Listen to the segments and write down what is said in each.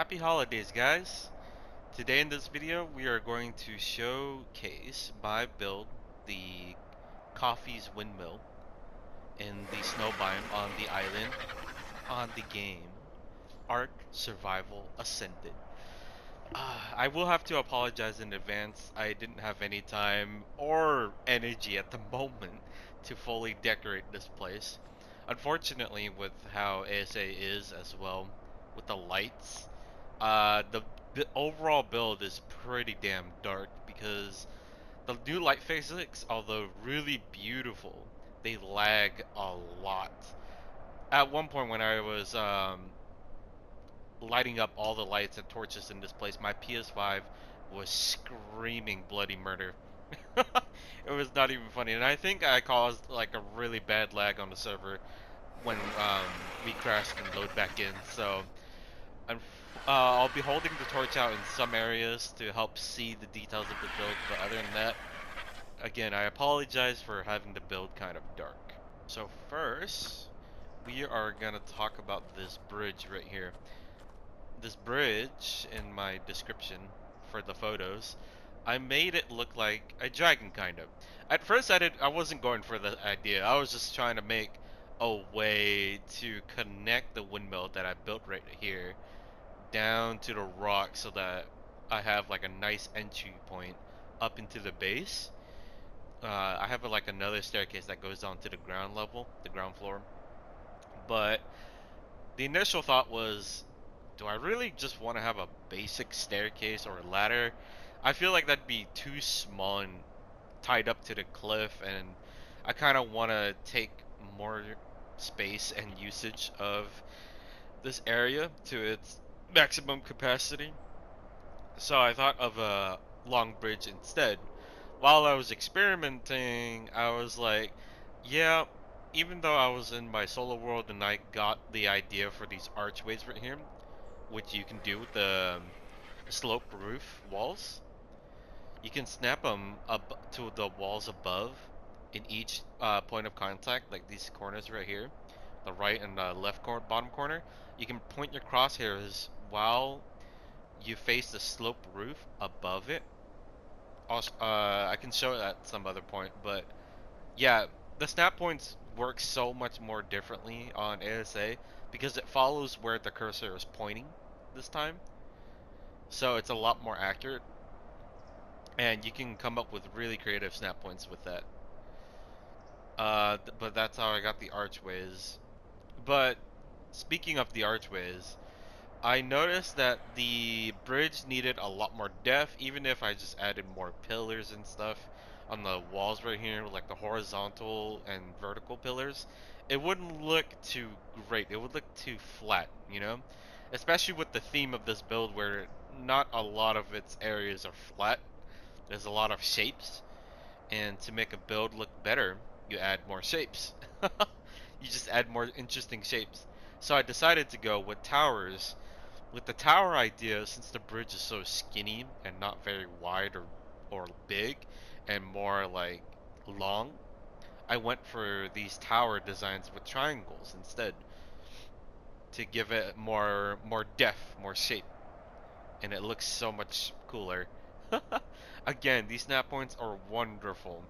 Happy holidays, guys! Today in this video, we are going to showcase my build, the Coffee's Windmill, in the snow biome on the island on the game Ark Survival Ascended. I will have to apologize in advance. I didn't have any time or energy at the moment to fully decorate this place. Unfortunately, with how ASA is as well, with the lights, the overall build is pretty damn dark because the new light physics, although really beautiful, they lag a lot. At one point when I was lighting up all the lights and torches in this place, my PS5 was screaming bloody murder. It was not even funny, and I think I caused like a really bad lag on the server when we crashed and load back in. So I'll be holding the torch out in some areas to help see the details of the build, but other than that, again, I apologize for having the build kind of dark. So first, we are gonna talk about this bridge right here. This bridge in my description for the photos, I made it look like a dragon kind of. At first I wasn't going for the idea. I was just trying to make a way to connect the windmill that I built right here down to the rock so that I have like a nice entry point up into the base. I have like another staircase that goes down to the ground level, the ground floor. But the initial thought was, do I really just want to have a basic staircase or a ladder? I feel like that'd be too small and tied up to the cliff, and I kind of want to take more space and usage of this area to its maximum capacity. So I thought of a long bridge instead. While I was experimenting, I was like, yeah, even though I was in my solo world and I got the idea for these archways right here, which you can do with the slope roof walls. You can snap them up to the walls above in each point of contact, like these corners right here, the right and the left bottom corner. You can point your crosshairs while you face the slope roof above it. Also, I can show it at some other point, but yeah, the snap points work so much more differently on ASA because it follows where the cursor is pointing this time. So it's a lot more accurate, and you can come up with really creative snap points with that. But that's how I got the archways. But speaking of the archways, I noticed that the bridge needed a lot more depth, even if I just added more pillars and stuff on the walls right here, like the horizontal and vertical pillars. It wouldn't look too great. It would look too flat, you know? Especially with the theme of this build where not a lot of its areas are flat. There's a lot of shapes, and to make a build look better, you add more shapes. You just add more interesting shapes. So I decided to go with towers. With the tower idea, since the bridge is so skinny and not very wide or big, and more like long, I went for these tower designs with triangles instead to give it more depth, more shape, and it looks so much cooler. Again, these snap points are wonderful.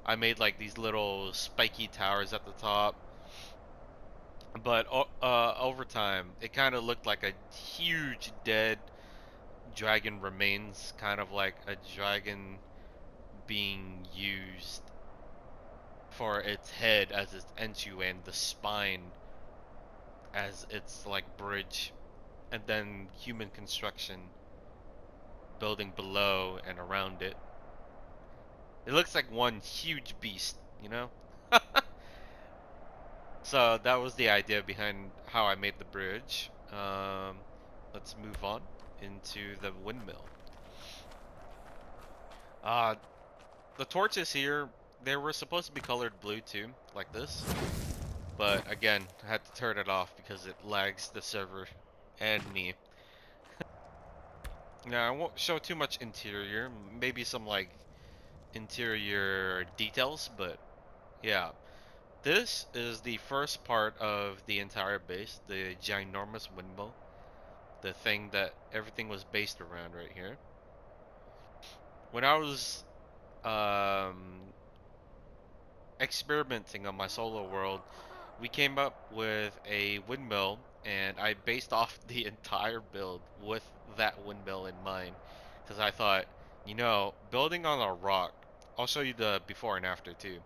I made like these little spiky towers at the top, but over time, it kind of looked like a huge dead dragon remains, kind of like a dragon being used for its head as its entryway and the spine as its like bridge, and then human construction building below and around it. It looks like one huge beast, you know? So that was the idea behind how I made the bridge. Let's move on into the windmill. Uh, the torches here, they were supposed to be colored blue too, like this. But again, I had to turn it off because it lags the server and me. Now, I won't show too much interior, maybe some like interior details, but yeah. This is the first part of the entire base, the ginormous windmill. the thing that everything was based around right here. When I was um, experimenting on my solo world, we came up with a windmill, and I based off the entire build with that windmill in mind. Because I thought, building on a rock, I'll show you the before and after too.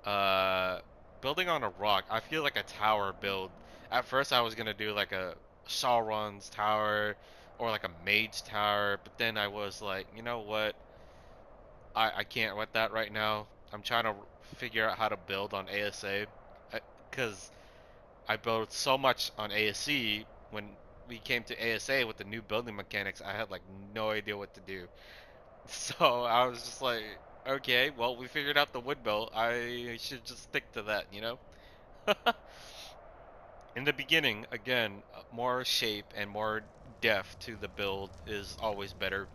Uh, Building on a rock, I feel like a tower build. At first, I was gonna do like a Sauron's tower or like a mage tower, but then I was like, you know what? I can't with that right now. I'm trying to figure out how to build on ASA because I built so much on ASC. When we came to ASA with the new building mechanics, I had like no idea what to do. So I was just like, okay, well, we figured out the wood belt. I should just stick to that, you know? In the beginning, again, more shape and more depth to the build is always better.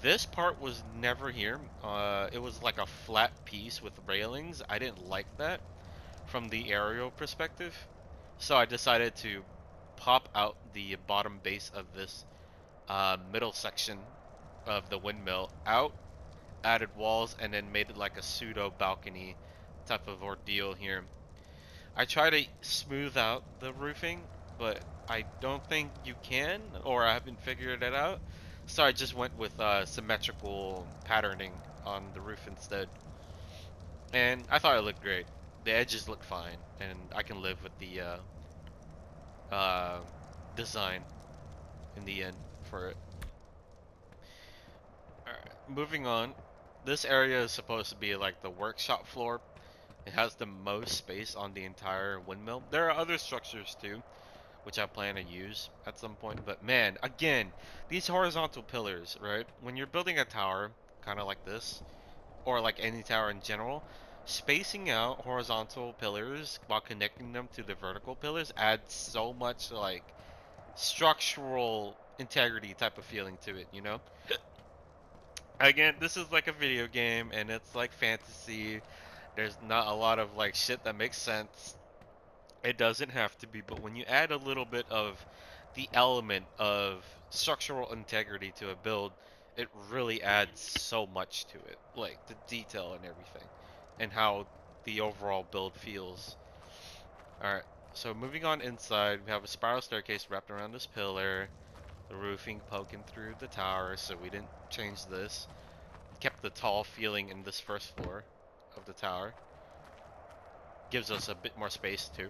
This part was never here. It was like a flat piece with railings. I didn't like that from the aerial perspective. So I decided to pop out the bottom base of this middle section of the windmill out, added walls, and then made it like a pseudo balcony type of ordeal here. I try to smooth out the roofing, but I don't think you can, or I haven't figured it out. So I just went with symmetrical patterning on the roof instead. And I thought it looked great. The edges look fine, and I can live with the uh, design in the end for it. Alright, moving on. This area is supposed to be like the workshop floor. It has the most space on the entire windmill. There are other structures too, which I plan to use at some point. But man, again, these horizontal pillars, right? When you're building a tower, kind of like this, or like any tower in general, spacing out horizontal pillars while connecting them to the vertical pillars adds so much like structural integrity type of feeling to it, you know? Again, this is like a video game and it's like fantasy. There's not a lot of like shit that makes sense. It doesn't have to be, but when you add a little bit of the element of structural integrity to a build, it really adds so much to it. Like the detail and everything, and how the overall build feels. Alright, so moving on inside, we have a spiral staircase wrapped around this pillar, the roofing poking through the tower, so we didn't change this. Kept the tall feeling in this first floor of the tower. Gives us a bit more space too.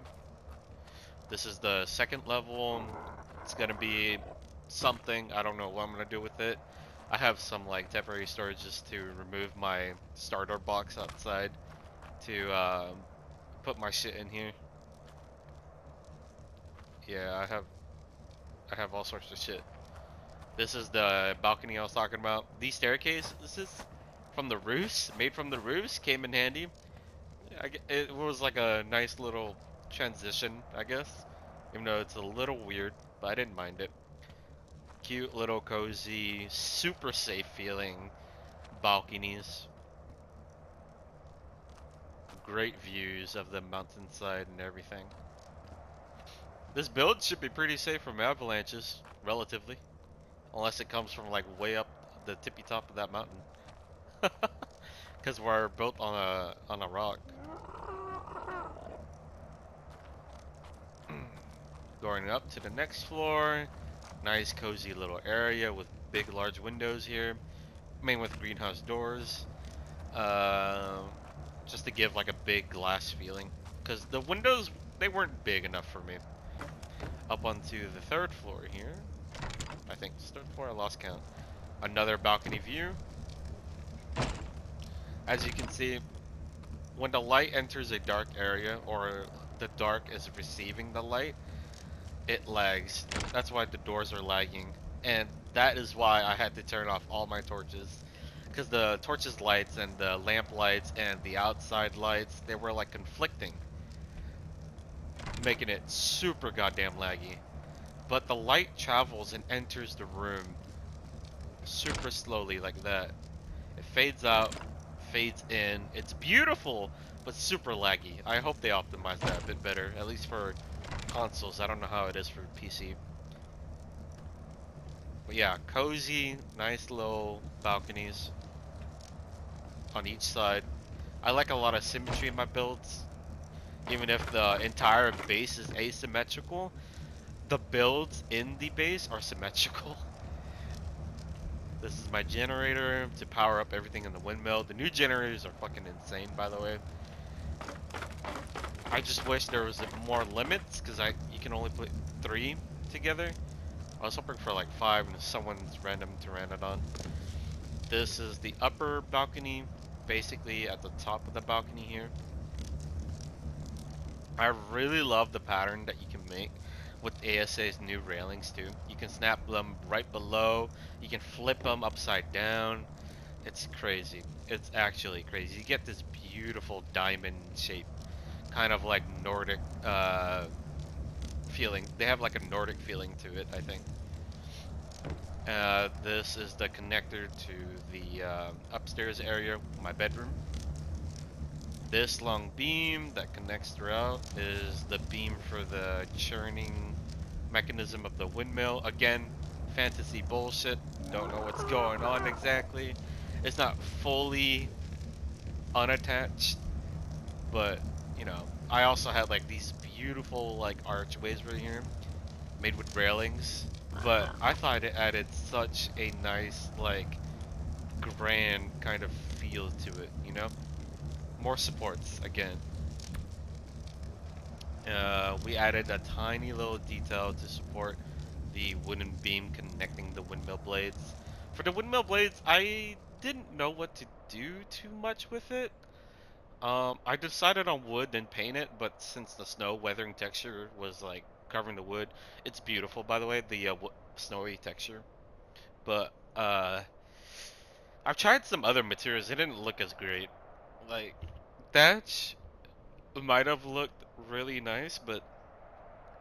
This is the second level. It's gonna be something. I don't know what I'm gonna do with it. I have some like temporary storage just to remove my starter box outside to put my shit in here. Yeah, I have all sorts of shit. This is the balcony I was talking about. These staircases from the roofs, made from the roofs, came in handy. It was like a nice little transition, I guess. Even though it's a little weird, but I didn't mind it. Cute little cozy, super safe feeling balconies. Great views of the mountainside and everything. This build should be pretty safe from avalanches, relatively. Unless it comes from like way up the tippy top of that mountain. Because we're built on a rock. Going up to the next floor. Nice cozy little area with big large windows here. Made with greenhouse doors. Just to give like a big glass feeling. Because the windows, they weren't big enough for me. Up onto the third floor here. I think it's third floor, I lost count. Another balcony view. As you can see, when the light enters a dark area, or the dark is receiving the light, it lags. That's why the doors are lagging. And that is why I had to turn off all my torches. Because the torches lights and the lamp lights and the outside lights, they were like conflicting. Making it super goddamn laggy. But the light travels and enters the room super slowly like that. It fades out, fades in. It's beautiful, but super laggy. I hope they optimize that a bit better, at least for consoles. I don't know how it is for PC. But yeah, cozy, nice little balconies on each side. I like a lot of symmetry in my builds. Even if the entire base is asymmetrical, the builds in the base are symmetrical. This is my generator to power up everything in the windmill. The new generators are fucking insane, by the way. I just wish there was more limits, because you can only put 3 together. I was hoping for like 5 and someone's random pteranodon. This is the upper balcony, basically at the top of the balcony here. I really love the pattern that you can make with ASA's new railings too. You can snap them right below, you can flip them upside down. It's crazy. It's actually crazy. You get this beautiful diamond shape, kind of like Nordic feeling. They have like a Nordic feeling to it, I think. This is the connector to the upstairs area, my bedroom. This long beam that connects throughout is the beam for the churning mechanism of the windmill. Again, fantasy bullshit. Don't know what's going on exactly. It's not fully unattached, but you know, I also had like these beautiful like archways right here made with railings, but I thought it added such a nice like grand kind of feel to it, you know? More supports again. We added a tiny little detail to support the wooden beam connecting the windmill blades. For the windmill blades, I didn't know what to do too much with it. I decided on wood then paint it, but since the snow weathering texture was like covering the wood, it's beautiful by the way, the snowy texture. But I've tried some other materials, it didn't look as great. Like thatch might have looked really nice, but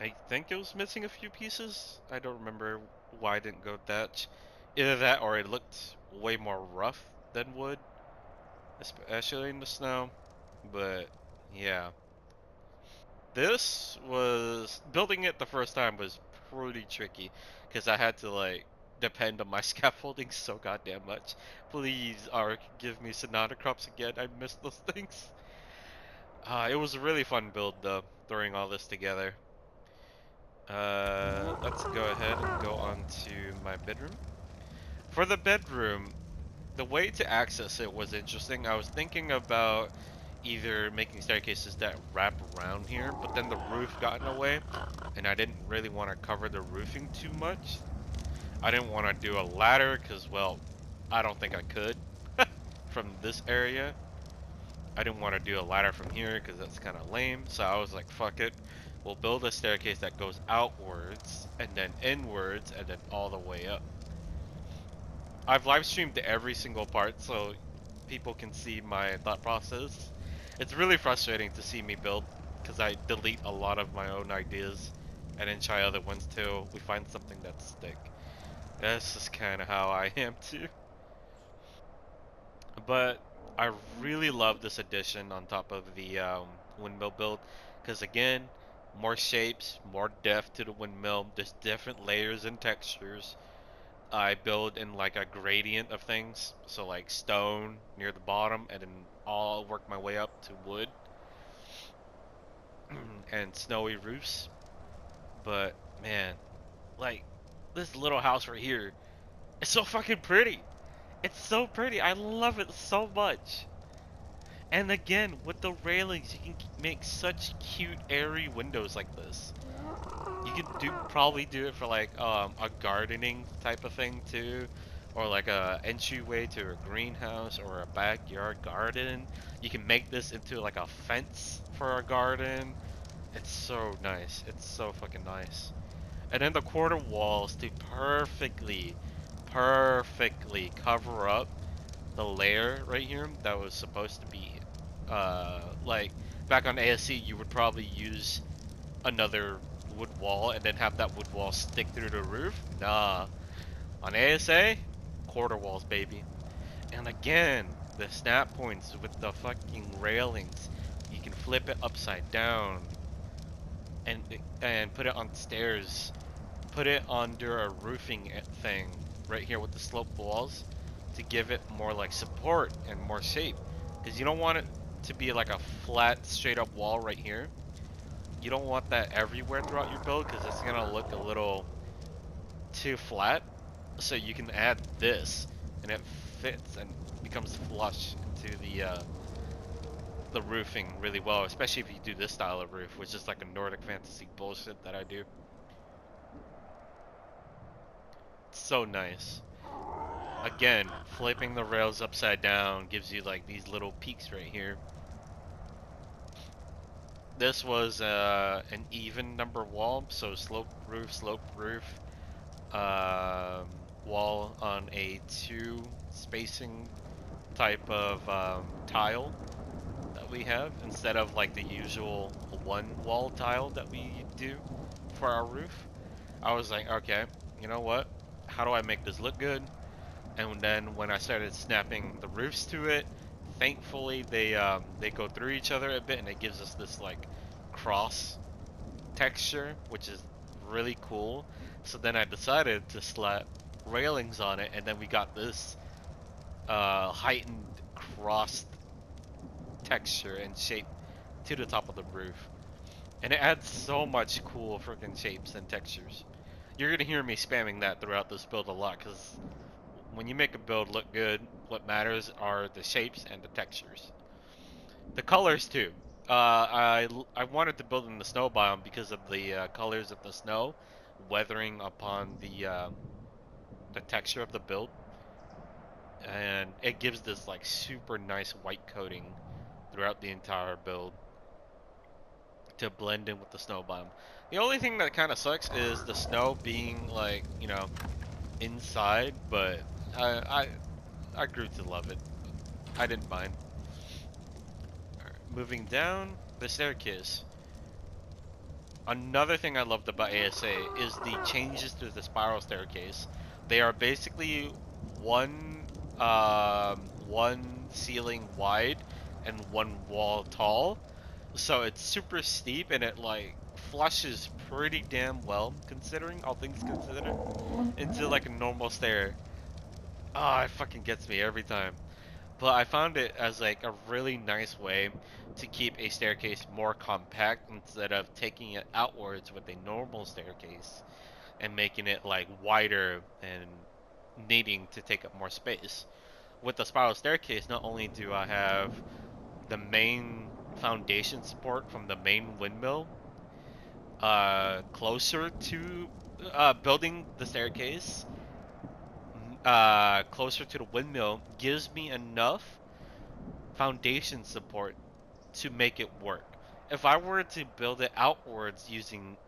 I think it was missing a few pieces. I don't remember why I didn't go thatch. Either that or it looked way more rough than wood, especially in the snow. But yeah. This was building it the first time was pretty tricky because I had to like depend on my scaffolding so goddamn much. Please, Ark, give me Sonata crops again. I miss those things. It was a really fun build though, throwing all this together. Let's go ahead and go on to my bedroom. For the bedroom, the way to access it was interesting. I was thinking about either making staircases that wrap around here, but then the roof got in the way, and I didn't really want to cover the roofing too much. I didn't want to do a ladder because, well, I don't think I could from this area. I didn't want to do a ladder from here because that's kind of lame, so I was like, fuck it. We'll build a staircase that goes outwards, and then inwards, and then all the way up. I've live streamed every single part so people can see my thought process. It's really frustrating to see me build because I delete a lot of my own ideas and then try other ones till we find something that stick. That's just kind of how I am too. But I really love this addition on top of the windmill build because again, more shapes, more depth to the windmill. There's different layers and textures. I build in like a gradient of things, so like stone near the bottom, and then I'll work my way up to wood and snowy roofs. But man, like this little house right here, it's so fucking pretty. It's so pretty. I love it so much. And again, with the railings, you can make such cute, airy windows like this. You could probably do it for like a gardening type of thing too, or like a entryway to a greenhouse or a backyard garden. You can make this into like a fence for a garden. It's so nice. It's so fucking nice. And then the quarter walls to perfectly cover up the layer right here that was supposed to be like back on ASC you would probably use another wood wall and then have that wood wall stick through the roof. Nah. On ASA, quarter walls, baby. And again, the snap points with the fucking railings. You can flip it upside down. and put it on stairs, put it under a roofing thing right here with the sloped walls to give it more like support and more shape. Because you don't want it to be like a flat, straight up wall right here. You don't want that everywhere throughout your build because it's gonna look a little too flat. So you can add this, and it fits and becomes flush into the roofing really well, especially if you do this style of roof, which is like a Nordic fantasy bullshit that I do. It's so nice. Again, flipping the rails upside down gives you like these little peaks right here. This was an even number wall, so slope roof, wall on a 2 spacing type of tile that we have instead of like the usual 1 wall tile that we do for our roof. I was like, okay, you know what? How do I make this look good? And then when I started snapping the roofs to it, thankfully they go through each other a bit and it gives us this like cross texture, which is really cool. So then I decided to slap railings on it, and then we got this heightened crossed texture and shape to the top of the roof. And it adds so much cool freaking shapes and textures. You're gonna hear me spamming that throughout this build a lot, because when you make a build look good, what matters are the shapes and the textures. The colors too. I wanted to build in the snow biome because of the colors of the snow weathering upon the texture of the build, and it gives this like super nice white coating throughout the entire build to blend in with the snow biome. The only thing that kind of sucks is the snow being like, you know, inside, but I I grew to love it. I didn't mind. Moving down the staircase. Another thing I loved about ASA is the changes to the spiral staircase. They are basically one ceiling wide and one wall tall. So it's super steep and it like flushes pretty damn well, considering all things considered, into like a normal stair. Ah, it fucking gets me every time. But I found it as like a really nice way to keep a staircase more compact instead of taking it outwards with a normal staircase and making it like wider and needing to take up more space. With the spiral staircase, not only do I have the main foundation support from the main windmill closer to building the staircase, closer to the windmill gives me enough foundation support to make it work. If I were to build it outwards using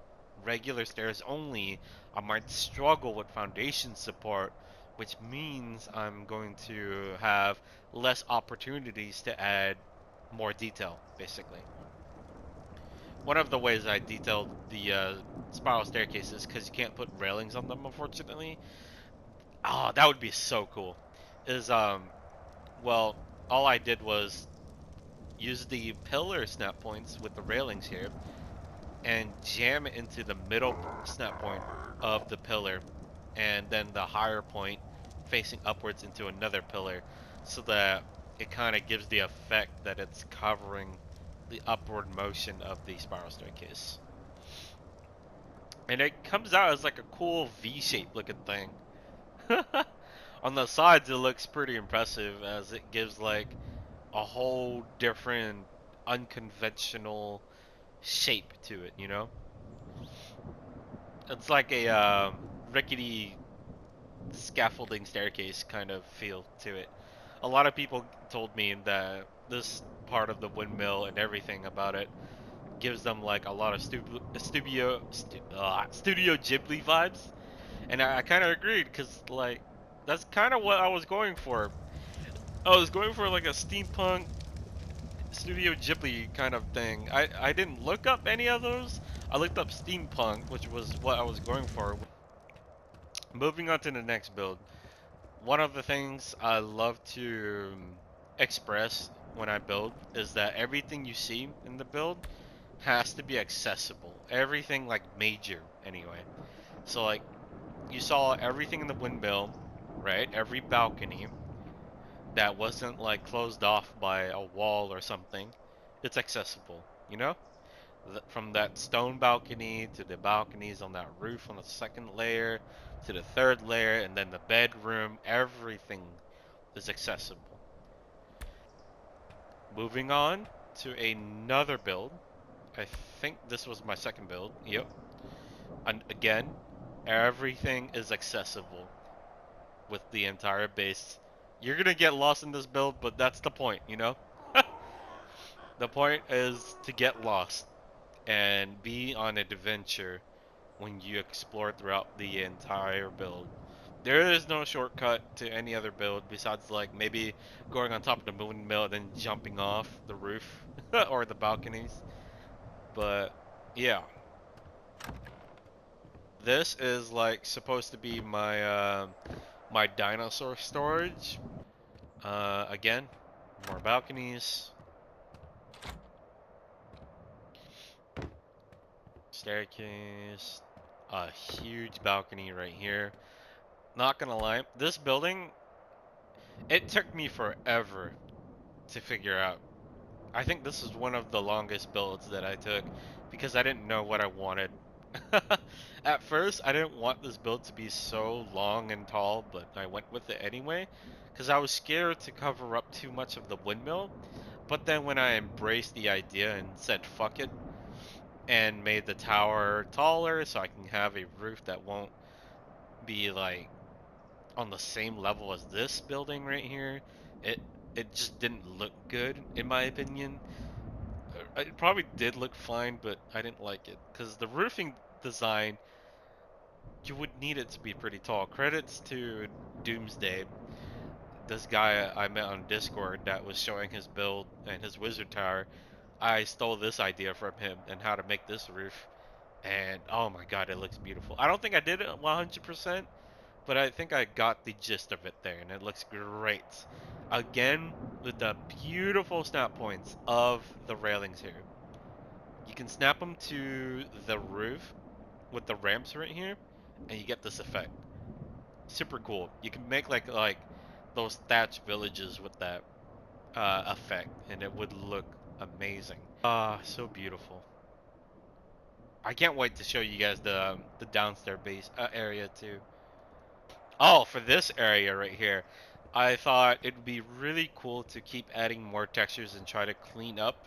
regular stairs only, I might struggle with foundation support, which means I'm going to have less opportunities to add more detail, basically. One of the ways I detailed the spiral staircases, because you can't put railings on them, unfortunately. Oh, that would be so cool. Is well, all I did was use the pillar snap points with the railings here and jam it into the middle snap point of the pillar, and then the higher point facing upwards into another pillar, so that it kind of gives the effect that it's covering the upward motion of the spiral staircase. And it comes out as like a cool V-shaped looking thing. On the sides, it looks pretty impressive as it gives like a whole different unconventional shape to it, you know? It's like a rickety scaffolding staircase kind of feel to it. A lot of people told me that this part of the windmill and everything about it gives them like a lot of Studio Ghibli vibes, and I kind of agreed because like that's kind of what I was going for. I was going for like a steampunk Studio Ghibli kind of thing. I didn't look up any of those. I looked up steampunk, which was what I was going for. Moving on to the next build. One of the things I love to express when I build is that everything you see in the build has to be accessible. Everything like major anyway. So like you saw everything in the windmill, right? Every balcony that wasn't like closed off by a wall or something, it's accessible, you know? From that stone balcony to the balconies on that roof on the second layer to the third layer and then the bedroom, everything is accessible. Moving on to another build. I think this was my second build. Yep. And again, everything is accessible with the entire base. You're gonna get lost in this build, but that's the point, you know? The point is to get lost and be on an adventure when you explore throughout the entire build. There is no shortcut to any other build besides like maybe going on top of the windmill and then jumping off the roof or the balconies. But yeah, this is like supposed to be my dinosaur storage. Again, more balconies, staircase, a huge balcony right here. Not gonna lie, this building, it took me forever to figure out. I think this is one of the longest builds that I took because I didn't know what I wanted. At first, I didn't want this build to be so long and tall, but I went with it anyway because I was scared to cover up too much of the windmill. But then when I embraced the idea and said fuck it and made the tower taller so I can have a roof that won't be like on the same level as this building right here, it it just didn't look good in my opinion. It probably did look fine, but I didn't like it because the roofing design, you would need it to be pretty tall. Credits to Doomsday, this guy I met on Discord that was showing his build and his wizard tower. I stole this idea from him and how to make this roof, and oh my god, it looks beautiful. I don't think I did it 100%, but I think I got the gist of it there, and it looks great. Again, with the beautiful snap points of the railings here. You can snap them to the roof with the ramps right here, and you get this effect. Super cool. You can make like those thatch villages with that effect, and it would look amazing. Ah, so beautiful. I can't wait to show you guys the downstairs base area too. Oh, for this area right here, I thought it would be really cool to keep adding more textures and try to clean up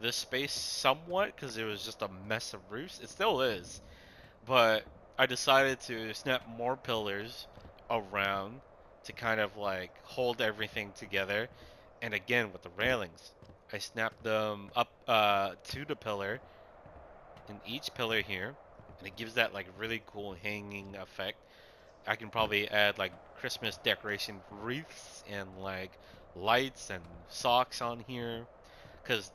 this space somewhat because it was just a mess of roofs. It still is. But I decided to snap more pillars around to kind of like hold everything together. And again, with the railings, I snapped them up to the pillar in each pillar here, and it gives that like really cool hanging effect. I can probably add like Christmas decoration wreaths and like lights and socks on here because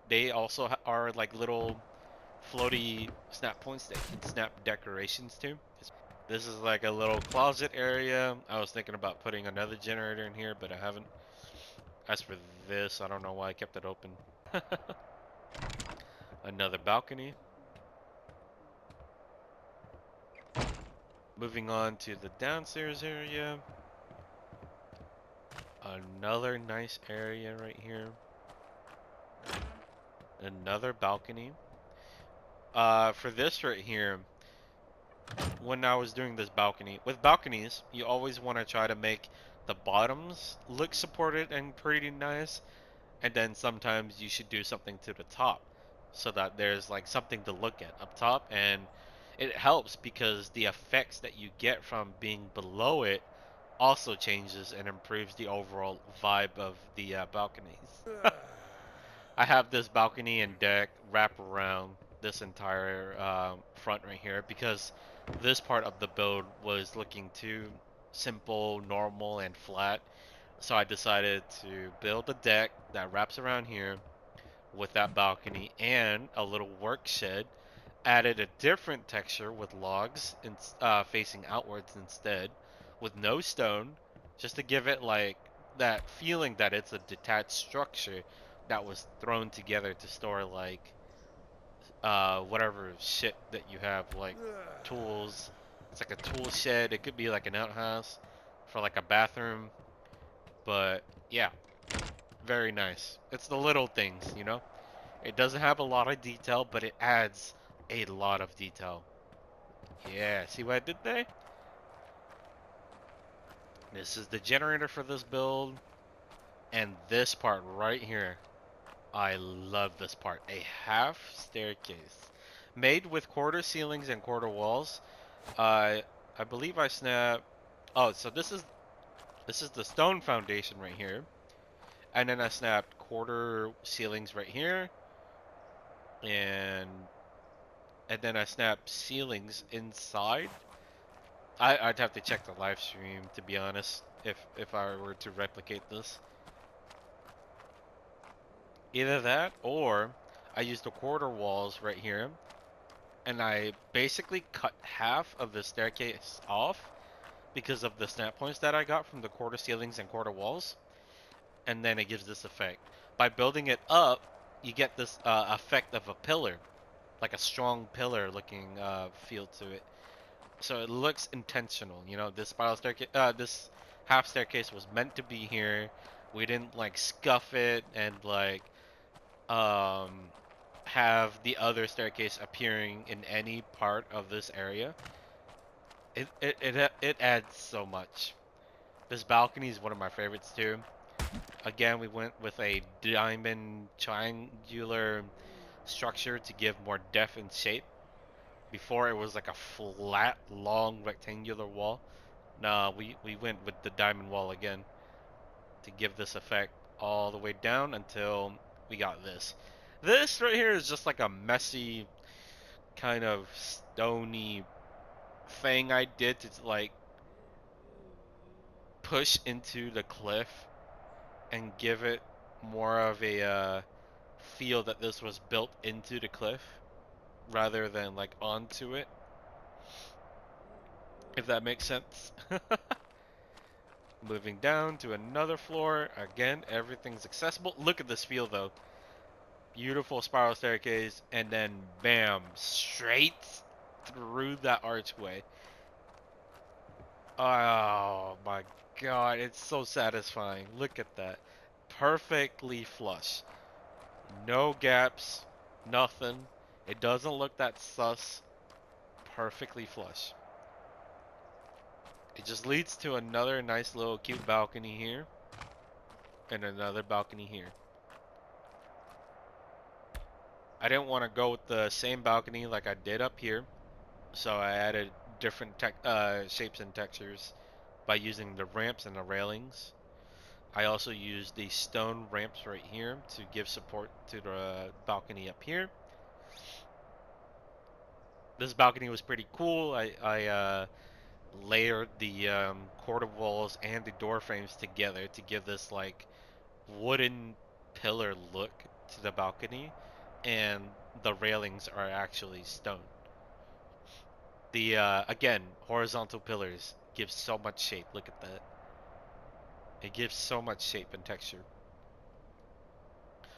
they also are like little floaty snap points that can snap decorations to. This is like a little closet area. I was thinking about putting another generator in here, but I haven't. As for this, I don't know why I kept it open. Another balcony. Moving on to the downstairs area. Another nice area right here. Another balcony. For this right here, when I was doing this balcony, with balconies, you always want to try to make the bottoms look supported and pretty nice, and then sometimes you should do something to the top so that there's like something to look at up top, and it helps because the effects that you get from being below it also changes and improves the overall vibe of the balconies. I have this balcony and deck wrap around this entire front right here because this part of the build was looking too simple, normal, and flat. So I decided to build a deck that wraps around here with that balcony and a little work shed. Added a different texture with logs facing outwards instead, with no stone, just to give it like that feeling that it's a detached structure that was thrown together to store like whatever shit that you have, like tools. It's like a tool shed. It could be like an outhouse for like a bathroom. But yeah, very nice. It's the little things, you know? It doesn't have a lot of detail, but it adds a lot of detail. Yeah, see what I did there? This is the generator for this build. And this part right here. I love this part. A half staircase. Made with quarter ceilings and quarter walls. I believe I snapped. Oh, so this is the stone foundation right here. And then I snapped quarter ceilings right here. And then I snapped ceilings inside. I'd have to check the live stream to be honest, if I were to replicate this. Either that or I used the quarter walls right here and I basically cut half of the staircase off because of the snap points that I got from the quarter ceilings and quarter walls, and then it gives this effect. By building it up, you get this effect of a pillar, like a strong pillar looking feel to it. So it looks intentional, you know. This spiral staircase, this half staircase was meant to be here. We didn't like scuff it and like um have the other staircase appearing in any part of this area. It adds so much. This balcony is one of my favorites too. Again, we went with a diamond triangular structure to give more depth and shape. Before it was like a flat, long rectangular wall. Nah, we went with the diamond wall again to give this effect all the way down until we got this. This right here is just like a messy, kind of stony thing I did to like push into the cliff and give it more of a feel that this was built into the cliff rather than like onto it, if that makes sense. Moving down to another floor. Again, everything's accessible. Look at this feel though. Beautiful spiral staircase, and then bam, straight through that archway. Oh my god, it's so satisfying. Look at that. Perfectly flush. No gaps, nothing. It doesn't look that sus. Perfectly flush. It just leads to another nice little cute balcony here. And another balcony here. I didn't want to go with the same balcony like I did up here. So I added different shapes and textures by using the ramps and the railings. I also used the stone ramps right here to give support to the balcony up here. This balcony was pretty cool. I layered the quarter walls and the door frames together to give this like wooden pillar look to the balcony, and the railings are actually stone. The again, horizontal pillars give so much shape. Look at that. It gives so much shape and texture.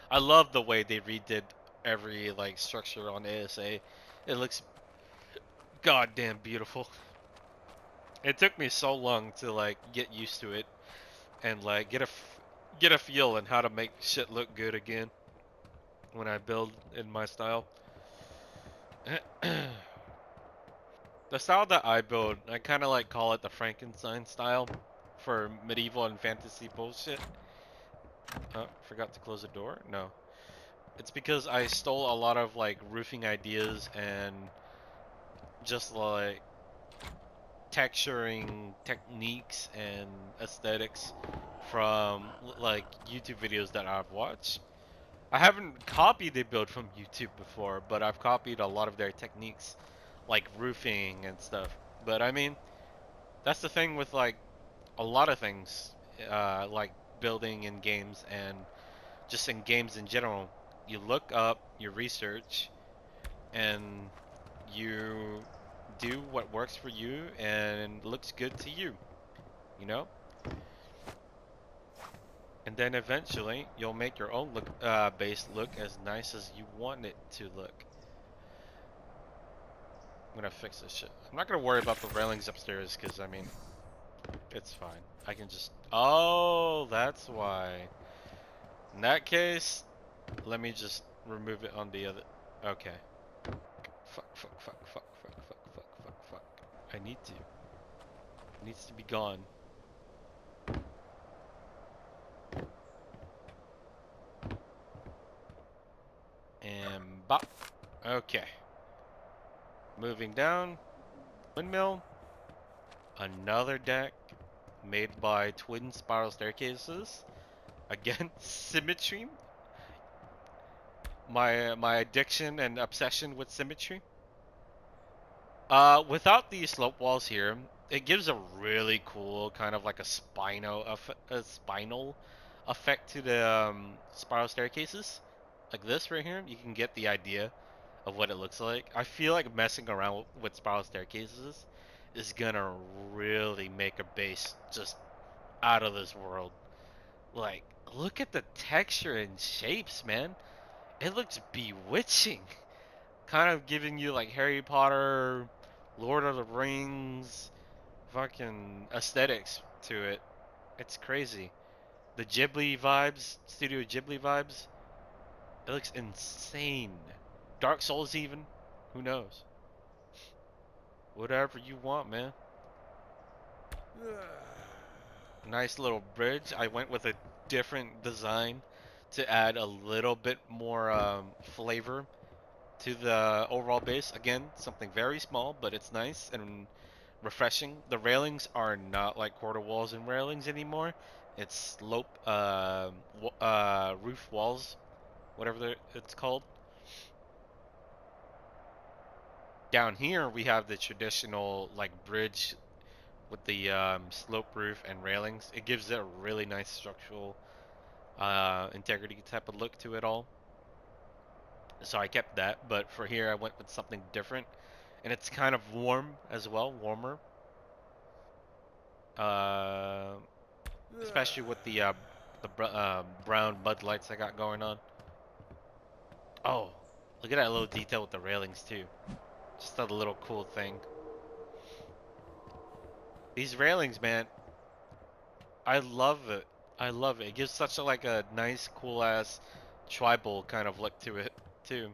I love the way they redid every like structure on ASA. It looks goddamn beautiful. It took me so long to like get used to it and like get a feel on how to make shit look good again when I build in my style. The style that I build, I kind of like call it the Frankenstein style for medieval and fantasy bullshit. Forgot to close the door? No. It's because I stole a lot of like roofing ideas and just like texturing techniques and aesthetics from like YouTube videos that I've watched. I haven't copied the build from YouTube before, but I've copied a lot of their techniques like roofing and stuff. But I mean, that's the thing with like a lot of things, like building in games and just in games in general. You look up, you research, and you do what works for you and looks good to you, you know? And then eventually you'll make your own base look as nice as you want it to look. gonna fix this shit. I'm not gonna worry about the railings upstairs, because, I mean, it's fine. I can just... Oh, that's why. In that case, let me just remove it on the other... Okay. Fuck, fuck, fuck, fuck, fuck, fuck, fuck, fuck, fuck. I need to. It needs to be gone. And bop. Okay. Moving down. Windmill. Another deck made by twin spiral staircases. Again, symmetry. My addiction and obsession with symmetry. Without these slope walls here, it gives a really cool kind of like a spinal effect to the spiral staircases. Like this right here, you can get the idea of what it looks like. I feel like messing around with spiral staircases is gonna really make a base just out of this world. Like, look at the texture and shapes, man. It looks bewitching. Kind of giving you like Harry Potter, Lord of the Rings, fucking aesthetics to it. It's crazy. The Ghibli vibes, Studio Ghibli vibes. It looks insane. Dark Souls even. Who knows? Whatever you want, man. Nice little bridge. I went with a different design to add a little bit more flavor to the overall base. Again, something very small, but it's nice and refreshing. The railings are not like quarter walls and railings anymore. It's slope, roof walls, whatever it's called. Down here, we have the traditional like bridge with the slope roof and railings. It gives it a really nice structural integrity type of look to it all. So I kept that, but for here I went with something different, and it's kind of warm as well, warmer. Uh, Especially with the brown mud lights I got going on. Oh, look at that little detail with the railings too. Just a little cool thing. These railings, man, I love it. I love it. It gives such a nice, cool ass tribal kind of look to it too.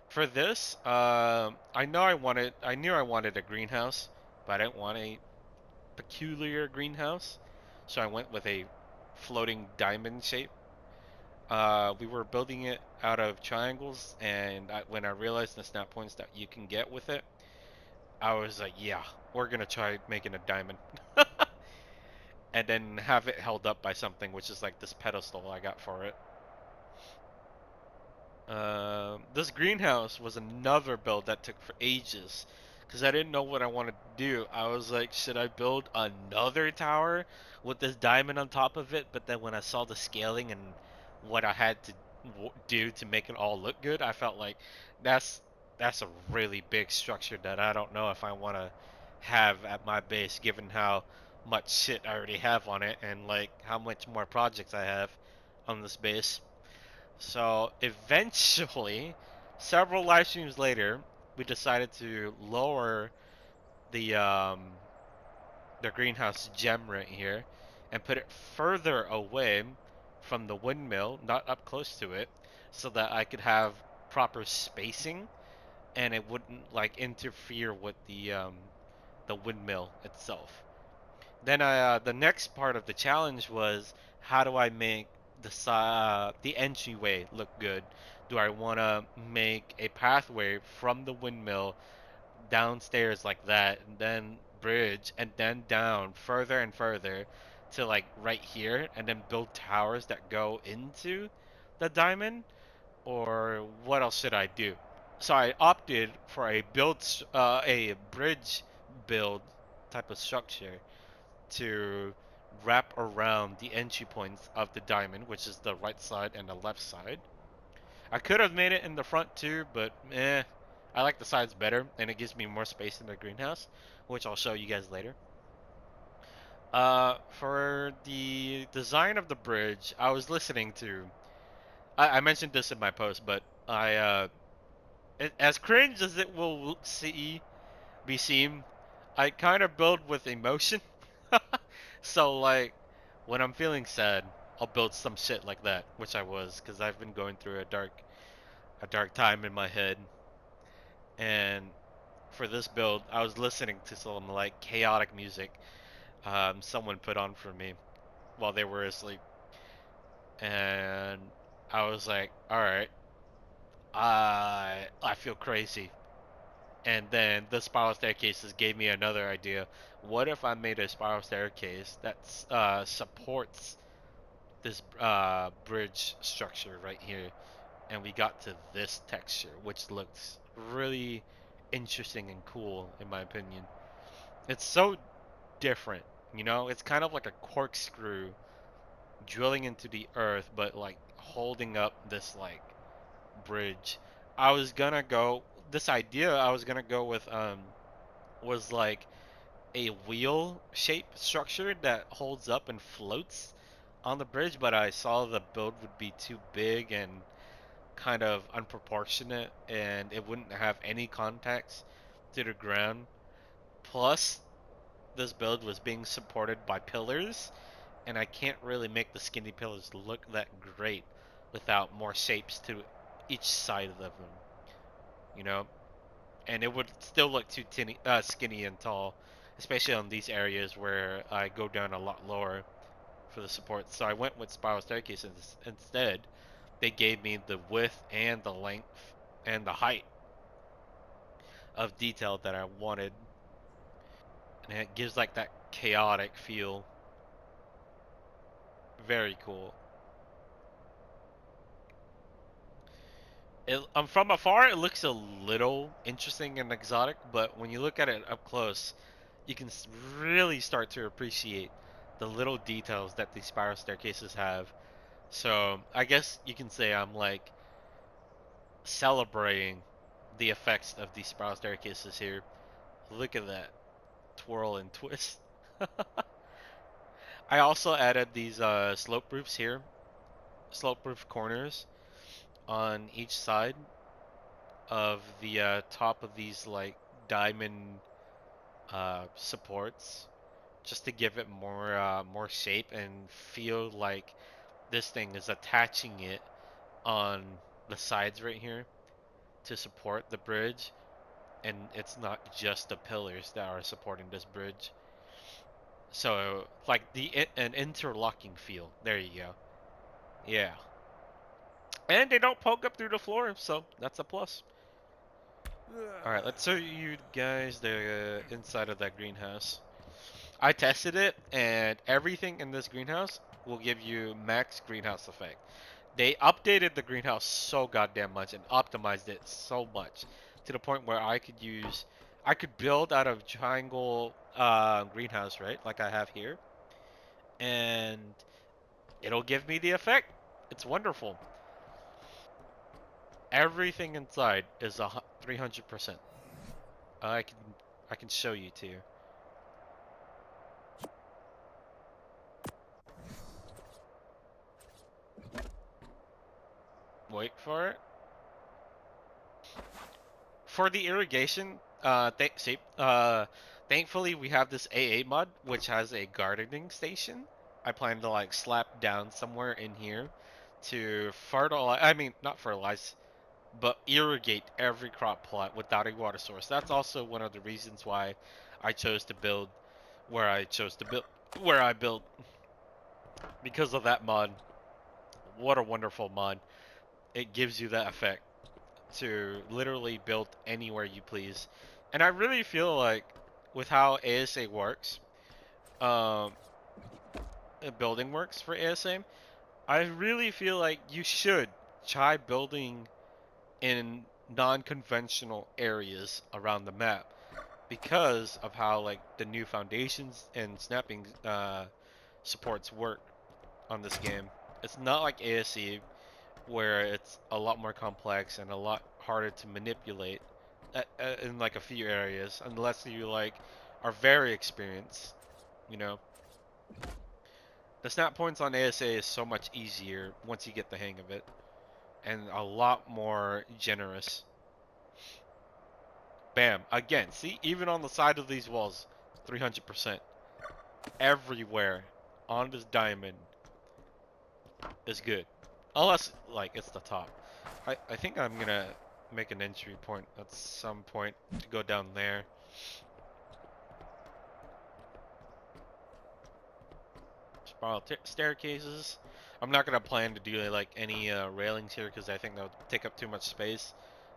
For this, I knew I wanted a greenhouse, but I didn't want a peculiar greenhouse, so I went with a floating diamond shape. We were building it out of triangles, and when I realized the snap points that you can get with it, I was like, yeah, we're gonna try making a diamond. And then have it held up by something, which is like this pedestal I got for it. This greenhouse was another build that took for ages because I didn't know what I wanted to do. I was like, should I build another tower with this diamond on top of it? But then when I saw the scaling and what I had to do to make it all look good, I felt like that's that's a really big structure that I don't know if I want to have at my base, given how much shit I already have on it and like how much more projects I have on this base. So eventually, several live streams later, we decided to lower the the greenhouse gem right here and put it further away from the windmill, not up close to it, so that I could have proper spacing and it wouldn't like interfere with the windmill itself. Then the next part of the challenge was how do I make the entryway look good? Do I want to make a pathway from the windmill downstairs like that, and then bridge, and then down further and further to like right here, and then build towers that go into the diamond? Or what else should I do? So I opted for a bridge build type of structure to wrap around the entry points of the diamond, which is the right side and the left side. I could have made it in the front too, but I like the sides better, and it gives me more space in the greenhouse, which I'll show you guys later. For the design of the bridge, I was listening to. I mentioned this in my post, but As cringe as it will be seen, I kind of build with emotion. So like, when I'm feeling sad, I'll build some shit like that, which I was, because I've been going through a dark time in my head, and for this build, I was listening to some like chaotic music someone put on for me while they were asleep, and I was like, all right, I feel crazy. And then the spiral staircases gave me another idea. What if I made a spiral staircase that supports this bridge structure right here, and we got to this texture, which looks really interesting and cool in my opinion. It's so different, you know? It's kind of like a corkscrew drilling into the earth, but like holding up this like bridge. I was gonna go this idea I was gonna go with was like a wheel shaped structure that holds up and floats on the bridge, but I saw the build would be too big and kind of unproportionate, and it wouldn't have any contacts to the ground. Plus, this build was being supported by pillars, and I can't really make the skinny pillars look that great without more shapes to each side of them, you know? And it would still look too skinny and tall, especially on these areas where I go down a lot lower for the support. So I went with spiral staircases instead. They gave me the width and the length and the height of detail that I wanted, and it gives like that chaotic feel. Very cool. From afar, it looks a little interesting and exotic, but when you look at it up close, you can really start to appreciate the little details that these spiral staircases have. So I guess you can say I'm like celebrating the effects of these spiral staircases here. Look at that twirl and twist. I also added these slope roofs here, slope roof corners on each side of the top of these like diamond supports, just to give it more shape and feel like this thing is attaching it on the sides right here to support the bridge, and it's not just the pillars that are supporting this bridge. So like an interlocking feel. There you go. Yeah. And they don't poke up through the floor, so that's a plus. Alright, let's show you guys the inside of that greenhouse. I tested it, and everything in this greenhouse will give you max greenhouse effect. They updated the greenhouse so goddamn much and optimized it so much to the point where I could build out of triangle greenhouse, right? Like I have here, and it'll give me the effect. It's wonderful. Everything inside is 300%. I can I can show you too. Wait for it. For the irrigation, thankfully we have this AA mod which has a gardening station. I plan to like slap down somewhere in here to fertilize. I mean, not fertilize, but irrigate every crop plot without a water source. That's also one of the reasons why I chose to build where I chose to build where I built because of that mod. What a wonderful mod! It gives you that effect to literally build anywhere you please. And I really feel like with how ASA works, um, building works for ASA, I really feel like you should try building in non-conventional areas around the map because of how like the new foundations and snapping supports work on this game. It's not like ASE where it's a lot more complex and a lot harder to manipulate in like a few areas unless you like are very experienced, you know. The snap points on ASA is so much easier once you get the hang of it and a lot more generous. Bam. Again, see, even on the side of these walls, 300%. Everywhere on this diamond is good. Unless, like, it's the top. I think I'm gonna make an entry point at some point to go down there. Spiral staircases. I'm not gonna plan to do like any railings here because I think that would take up too much space.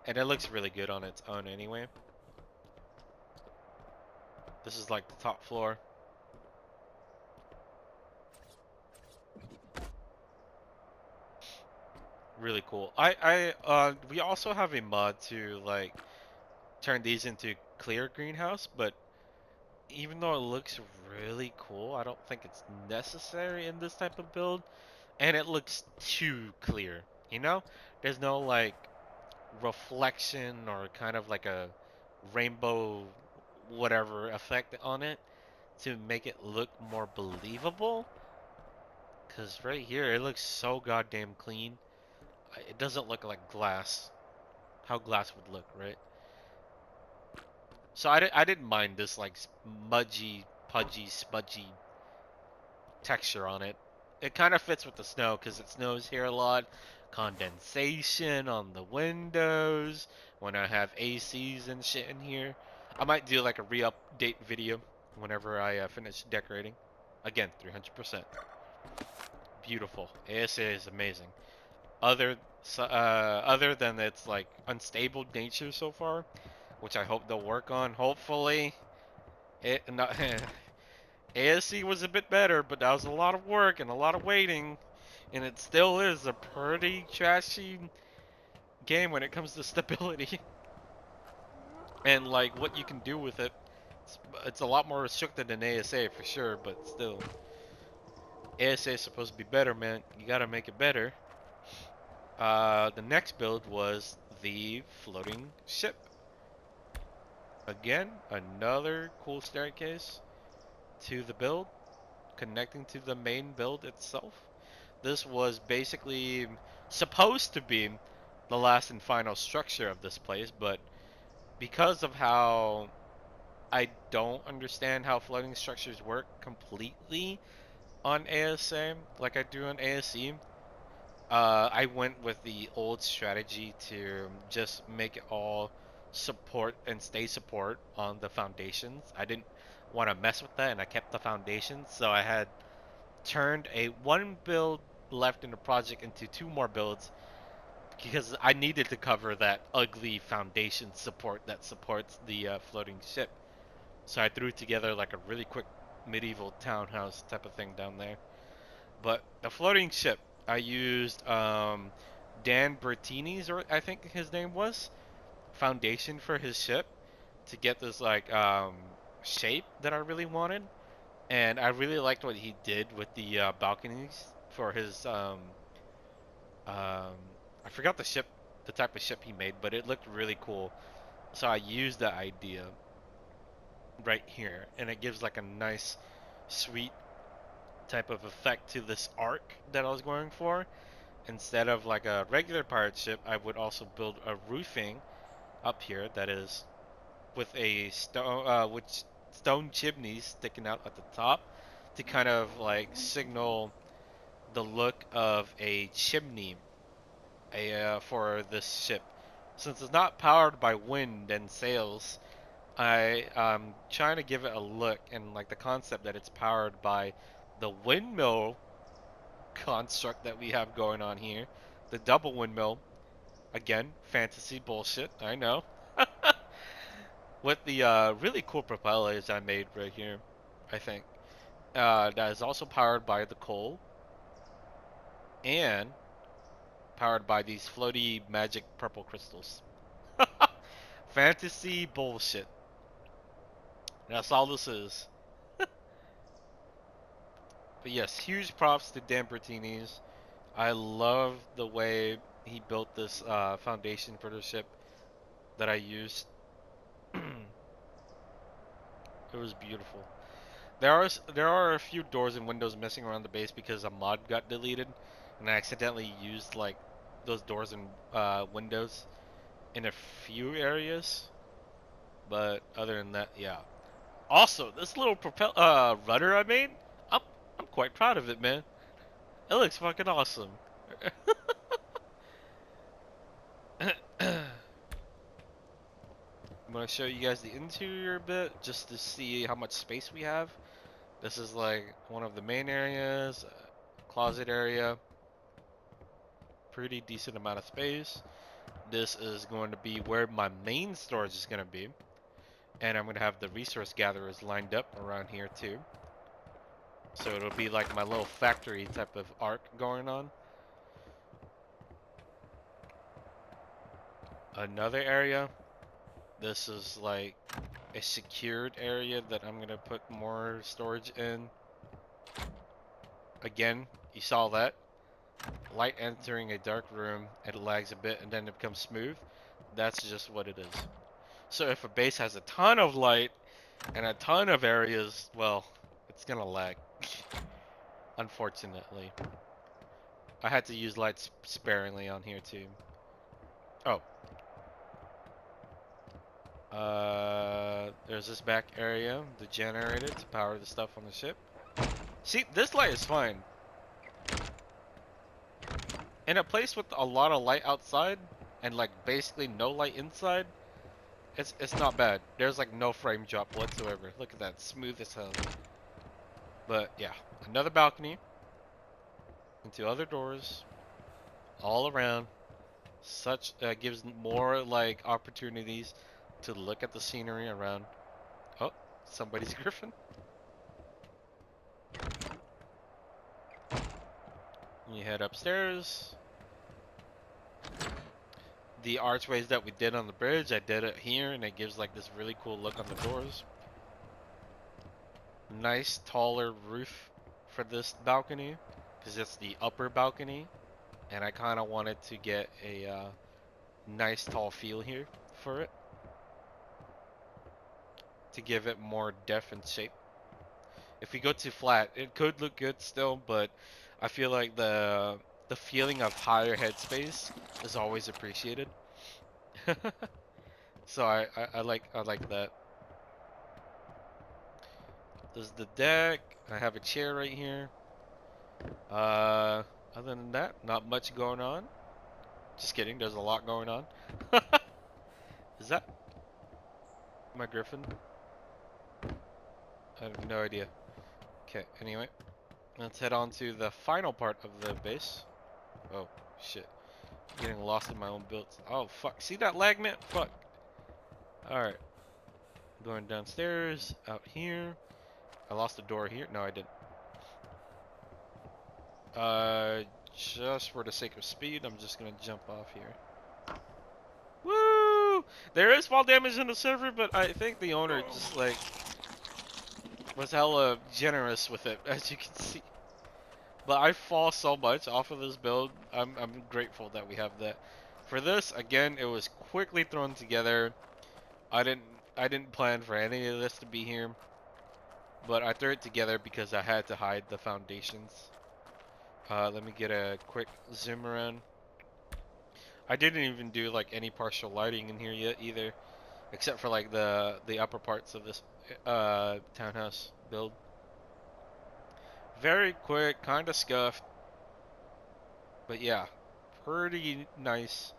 And it looks really good on its own anyway. This is like the top floor. Really cool. We also have a mod to like turn these into clear greenhouse, but even though it looks really cool, I don't think it's necessary in this type of build. And it looks too clear, you know? There's no like reflection or kind of like a rainbow whatever effect on it to make it look more believable. Because right here, it looks so goddamn clean. It doesn't look like glass. How glass would look, right? So I didn't mind this like smudgy, pudgy, smudgy texture on it. It kind of fits with the snow because it snows here a lot. Condensation on the windows when I have ACs and shit in here. I might do like a re-update video whenever I finish decorating. Again, 300%. Beautiful. ASA is amazing. Other than its like unstable nature so far, which I hope they'll work on. Hopefully, it not ASC was a bit better, but that was a lot of work and a lot of waiting, and it still is a pretty trashy game when it comes to stability and like what you can do with it. It's a lot more restricted than ASA for sure, but still, ASA is supposed to be better, man. You gotta make it better. The next build was the floating ship. Again, another cool staircase to the build, connecting to the main build itself. This was basically supposed to be the last and final structure of this place, but because of how I don't understand how floating structures work completely on ASA like I do on ASE, I went with the old strategy to just make it all support and stay support on the foundations. I didn't want to mess with that, and I kept the foundations, so I had turned a one build left in the project into two more builds because I needed to cover that ugly foundation support that supports the floating ship. So I threw together like a really quick medieval townhouse type of thing down there. But the floating ship, I used Dan Bertini's, or I think his name was, foundation for his ship to get this like shape that I really wanted. And I really liked what he did with the balconies for his um, I forgot the ship, the type of ship he made, but it looked really cool. So I used that idea right here, and it gives like a nice, sweet type of effect to this arc that I was going for. Instead of like a regular pirate ship, I would also build a roofing up here that is with a stone chimneys sticking out at the top to kind of like signal the look of a chimney for this ship. Since it's not powered by wind and sails, I am trying to give it a look and like the concept that it's powered by the windmill construct that we have going on here. The double windmill. Again, fantasy bullshit, I know. With the really cool propellers I made right here, I think. That is also powered by the coal and powered by these floaty magic purple crystals. Fantasy bullshit. That's all this is. But yes, huge props to Dan Bertini's. I love the way he built this foundation for the ship that I used. It was beautiful. There are a few doors and windows missing around the base because a mod got deleted, and I accidentally used like those doors and windows in a few areas. But other than that, yeah. Also, this little rudder I made, I'm I'm quite proud of it, man. It looks fucking awesome. I'm gonna show you guys the interior a bit just to see how much space we have. This is like one of the main areas, closet area, pretty decent amount of space. This is going to be where my main storage is going to be. And I'm going to have the resource gatherers lined up around here too. So it'll be like my little factory type of arc going on. Another area. This is like a secured area that I'm going to put more storage in. Again, you saw that. Light entering a dark room, it lags a bit and then it becomes smooth. That's just what it is. So if a base has a ton of light and a ton of areas, well, it's gonna lag. Unfortunately. I had to use light sparingly on here too. Oh. There's this back area, the generator to power the stuff on the ship. See, this light is fine. In a place with a lot of light outside and like basically no light inside, it's not bad. There's like no frame drop whatsoever. Look at that, smooth as hell. But yeah, another balcony into other doors all around. Such gives more like opportunities to look at the scenery around. Oh, somebody's griffin. You head upstairs. The archways that we did on the bridge, I did it here, and it gives like this really cool look on the doors. Nice taller roof for this balcony, because it's the upper balcony, and I kind of wanted to get a nice tall feel here for it, to give it more depth and shape. If we go too flat, it could look good still, but I feel like the feeling of higher headspace is always appreciated. So I like that. This is the deck. I have a chair right here. Other than that, not much going on. Just kidding, there's a lot going on. Is that my griffin? I have no idea. Okay, anyway. Let's head on to the final part of the base. Oh, shit. Getting lost in my own builds. Oh, fuck. See that lag, man? Fuck. Alright. Going downstairs, out here. I lost a door here. No, I didn't. Just for the sake of speed, I'm just gonna jump off here. Woo! There is fall damage in the server, but I think the owner just, like, was hella generous with it, as you can see. But I fall so much off of this build. I'm grateful that we have that. For this, again, it was quickly thrown together. I didn't plan for any of this to be here, but I threw it together because I had to hide the foundations. Let me get a quick zoom around. I didn't even do like any partial lighting in here yet either, except for like the upper parts of this townhouse build. Very quick, kind of scuffed, but yeah, pretty nice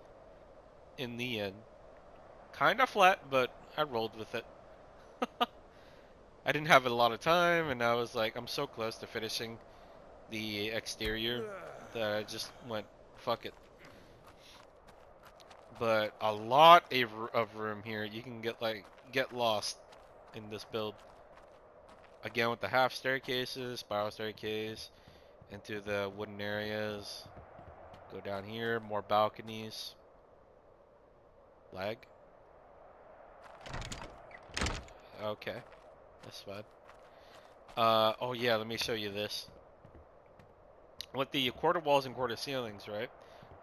in the end. Kind of flat, but I rolled with it. I didn't have a lot of time, and I was like, I'm so close to finishing the exterior that I just went, fuck it. But a lot of room here. You can get lost in this build. Again with the half staircases, spiral staircase, into the wooden areas. Go down here, more balconies. Lag. Okay, that's fine. Oh yeah, let me show you this. With the quarter walls and quarter ceilings, right?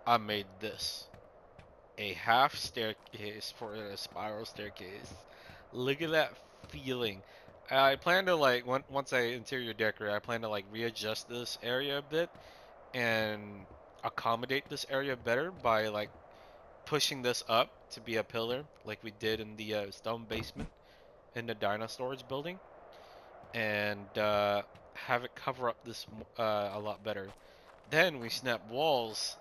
I made this. A half staircase for a spiral staircase. Look at that feeling. I plan to like once I interior decorate, I plan to like readjust this area a bit and accommodate this area better by like pushing this up to be a pillar like we did in the stone basement in the dinosaurs building, and have it cover up this a lot better. Then we snap walls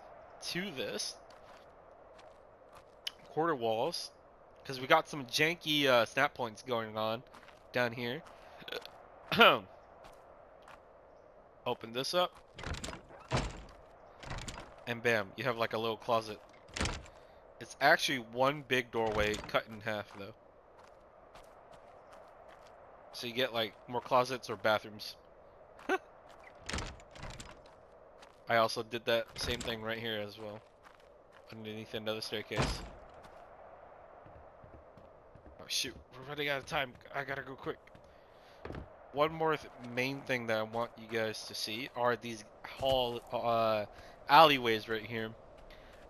to this, quarter walls, because we got some janky snap points going on down here. Open this up, and bam, you have like a little closet. It's actually one big doorway cut in half though. So you get like more closets or bathrooms. I also did that same thing right here as well, underneath another staircase. Oh shoot, we're running out of time. I gotta go quick. One more main thing that I want you guys to see are these alleyways right here.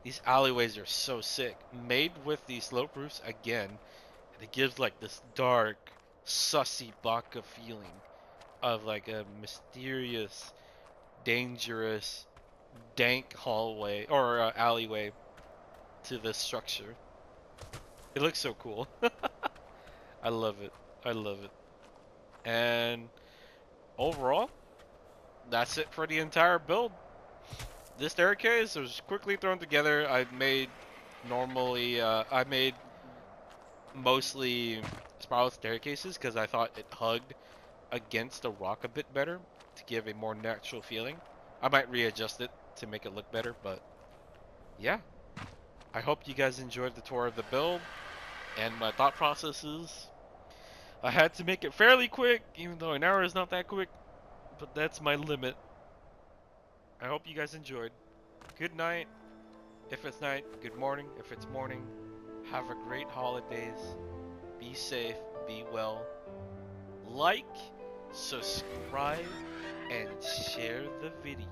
These alleyways are so sick. Made with these slope roofs again, and it gives like this dark, sussy Baka feeling of like a mysterious, dangerous, dank hallway or alleyway to this structure. It looks so cool. I love it. I love it. And overall, that's it for the entire build. This staircase was quickly thrown together. I made mostly spiral staircases because I thought it hugged against the rock a bit better to give a more natural feeling. I might readjust it to make it look better, but yeah. I hope you guys enjoyed the tour of the build and my thought processes. I had to make it fairly quick, even though an hour is not that quick, but that's my limit. I hope you guys enjoyed. Good night. If it's night, good morning. If it's morning, have a great holidays. Be safe, be well. Like, subscribe, and share the video.